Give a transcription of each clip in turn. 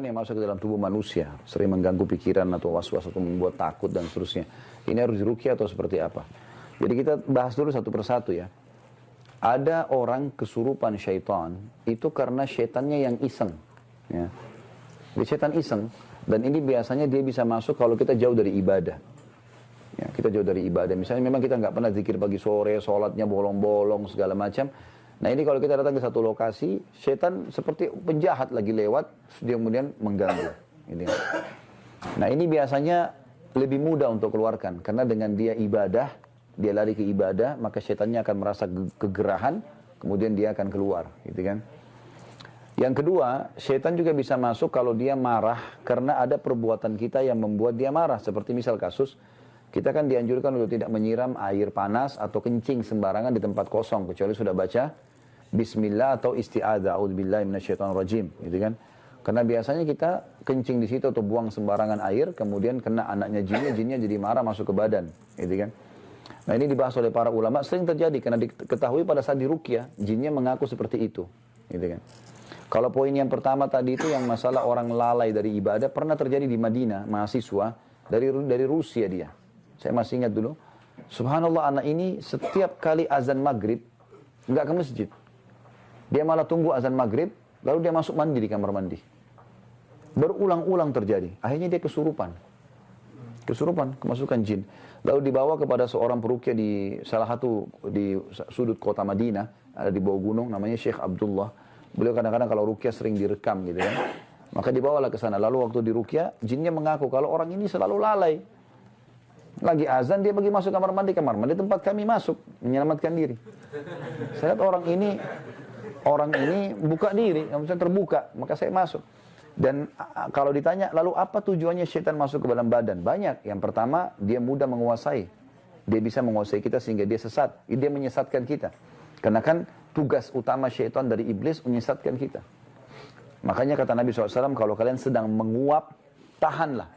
yang masuk ke dalam tubuh manusia, sering mengganggu pikiran atau was-was atau membuat takut dan seterusnya. Ini harus diruqyah atau seperti apa? Jadi kita bahas dulu satu persatu ya. Ada orang kesurupan syaitan, itu karena syaitannya yang iseng. Ya. Jadi syaitan iseng, dan ini biasanya dia bisa masuk kalau kita jauh dari ibadah. Ya, kita jauh dari ibadah. Misalnya memang kita nggak pernah zikir pagi sore, sholatnya bolong-bolong, segala macam. Nah ini kalau kita datang ke satu lokasi, syaitan seperti penjahat lagi lewat, dia kemudian mengganggu. Ini. Nah ini biasanya lebih mudah untuk keluarkan, karena dengan dia ibadah, dia lari ke ibadah, maka syaitannya akan merasa kegerahan, kemudian dia akan keluar, gitu kan. Yang kedua, syaitan juga bisa masuk kalau dia marah, karena ada perbuatan kita yang membuat dia marah. Seperti misal kasus, kita kan dianjurkan untuk tidak menyiram air panas atau kencing sembarangan di tempat kosong, kecuali sudah baca Bismillah atau isti'adzah, a'udzubillahi minasyaitonirrajim, gitu kan. Karena biasanya kita kencing di situ atau buang sembarangan air, kemudian kena anaknya jinnya jadi marah masuk ke badan, gitu kan. Nah ini dibahas oleh para ulama, sering terjadi karena diketahui pada saat diruqyah, jinnya mengaku seperti itu, gitu kan. Kalau poin yang pertama tadi itu yang masalah orang lalai dari ibadah, pernah terjadi di Madinah, mahasiswa dari Rusia dia. Saya masih ingat dulu, subhanallah anak ini setiap kali azan maghrib, nggak ke masjid. Dia malah tunggu azan maghrib, lalu dia masuk mandi di kamar mandi. Berulang-ulang terjadi. Akhirnya dia kesurupan. Kesurupan, kemasukan jin. Lalu dibawa kepada seorang peruqyah di salah satu di sudut kota Madinah, ada di bawah gunung, namanya Syekh Abdullah. Beliau kadang-kadang kalau ruqyah sering direkam gitu kan. Maka dibawalah ke sana. Lalu waktu diruqyah, jinnya mengaku kalau orang ini selalu lalai. Lagi azan dia pergi masuk kamar mandi tempat kami masuk menyelamatkan diri. Saya lihat orang ini buka diri, misalnya terbuka, maka saya masuk. Dan kalau ditanya, lalu apa tujuannya syaitan masuk ke dalam badan? Banyak. Yang pertama, dia mudah menguasai. Dia bisa menguasai kita sehingga dia sesat. Dia menyesatkan kita. Karena kan tugas utama syaitan dari iblis menyesatkan kita. Makanya kata Nabi SAW, kalau kalian sedang menguap, tahanlah.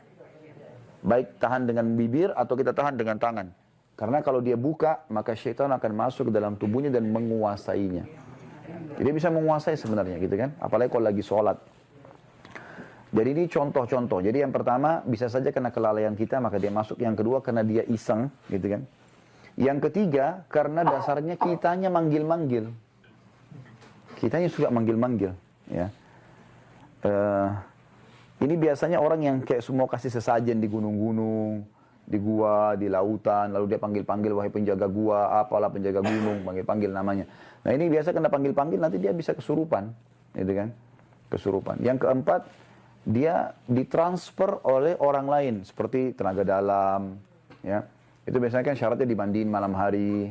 Baik tahan dengan bibir atau kita tahan dengan tangan. Karena kalau dia buka, maka syaitan akan masuk ke dalam tubuhnya dan menguasainya. Jadi bisa menguasai sebenarnya gitu kan. Apalagi kalau lagi sholat. Jadi ini contoh-contoh. Jadi yang pertama bisa saja karena kelalaian kita maka dia masuk. Yang kedua karena dia iseng gitu kan. Yang ketiga karena dasarnya kitanya manggil-manggil. Kitanya suka manggil-manggil. Ya. Ini biasanya orang yang kayak semua kasih sesajen di gunung-gunung, di gua, di lautan, lalu dia panggil-panggil, wahai penjaga gua, apalah penjaga gunung, panggil-panggil namanya. Nah ini biasa kena panggil-panggil, nanti dia bisa kesurupan, gitu kan, kesurupan. Yang keempat, dia ditransfer oleh orang lain, seperti tenaga dalam, ya. Itu biasanya kan syaratnya dimandiin malam hari,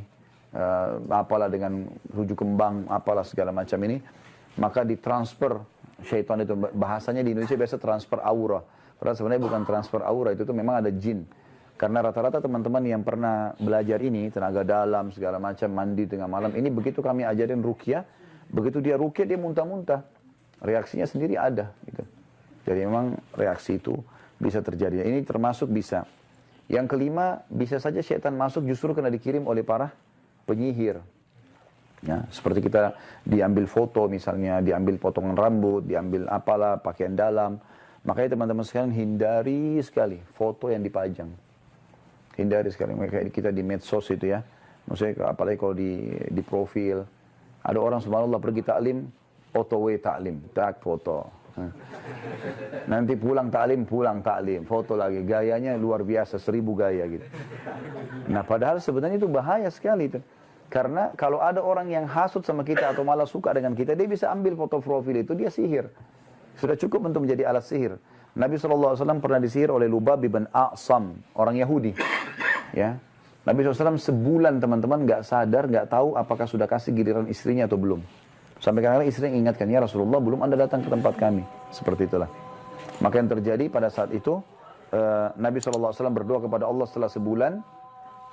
apalah dengan rujuk kembang, apalah segala macam ini, maka ditransfer syaitan itu, bahasanya di Indonesia biasa transfer aura. Padahal sebenarnya bukan transfer aura, itu tuh memang ada jin. Karena rata-rata teman-teman yang pernah belajar ini, tenaga dalam, segala macam, mandi tengah malam, ini begitu kami ajarin ruqyah, begitu dia ruqyah, dia muntah-muntah. Reaksinya sendiri ada. Gitu. Jadi memang reaksi itu bisa terjadi. Ini termasuk bisa. Yang kelima, bisa saja syaitan masuk justru karena dikirim oleh para penyihir. Ya, seperti kita diambil foto misalnya, diambil potongan rambut, diambil apalah, pakaian dalam. Makanya teman-teman sekalian hindari sekali foto yang dipajang. Hindari sekali, kayak kita di medsos itu ya. Maksudnya apalagi kalau di profil. Ada orang subhanallah pergi taklim, otw taklim, tak foto. Nanti pulang taklim, foto lagi. Gayanya luar biasa, 1000 gaya gitu. Nah padahal sebenarnya itu bahaya sekali itu. Karena kalau ada orang yang hasut sama kita atau malah suka dengan kita, dia bisa ambil foto profil itu, dia sihir. Sudah cukup untuk menjadi alat sihir. Nabi SAW pernah disihir oleh Lubab bin A'sam, orang Yahudi. Ya, Nabi SAW sebulan teman-teman nggak sadar, nggak tahu apakah sudah kasih giliran istrinya atau belum. Sampai kadang-kadang istrinya ingatkan, ya Rasulullah belum Anda datang ke tempat kami. Seperti itulah. Maka yang terjadi pada saat itu, Nabi SAW berdoa kepada Allah setelah sebulan,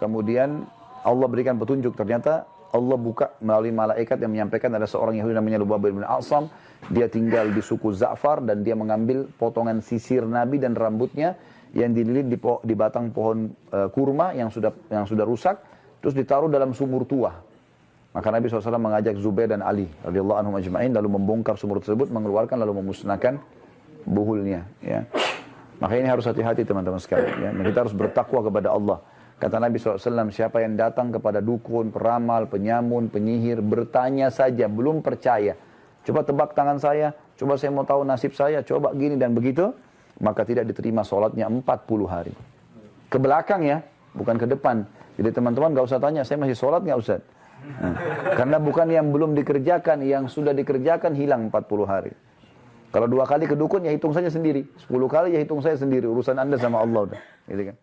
kemudian Allah berikan petunjuk, ternyata Allah buka melalui malaikat yang menyampaikan ada seorang Yahudi namanya Lubab bin A'sam, dia tinggal di suku Za'far dan dia mengambil potongan sisir Nabi dan rambutnya yang dililit di batang pohon kurma yang sudah rusak, terus ditaruh dalam sumur tua. Maka Nabi SAW mengajak Zubair dan Ali radhiyallahu anhum ajma'in lalu membongkar sumur tersebut, mengeluarkan lalu memusnahkan buhulnya. Ya. Makanya ini harus hati-hati teman-teman sekalian. Ya. Dan kita harus bertakwa kepada Allah. Kata Nabi SAW, siapa yang datang kepada dukun, peramal, penyamun, penyihir, bertanya saja, belum percaya. Coba tebak tangan saya, coba saya mau tahu nasib saya, coba gini dan begitu, maka tidak diterima sholatnya 40 hari. Ke belakang ya, bukan ke depan. Jadi teman-teman gak usah tanya, saya masih sholat gak Ustaz? Nah, karena bukan yang belum dikerjakan, yang sudah dikerjakan hilang 40 hari. Kalau 2 kali ke dukun ya hitung saja sendiri, 10 kali ya hitung saya sendiri, urusan Anda sama Allah udah. Gitu kan.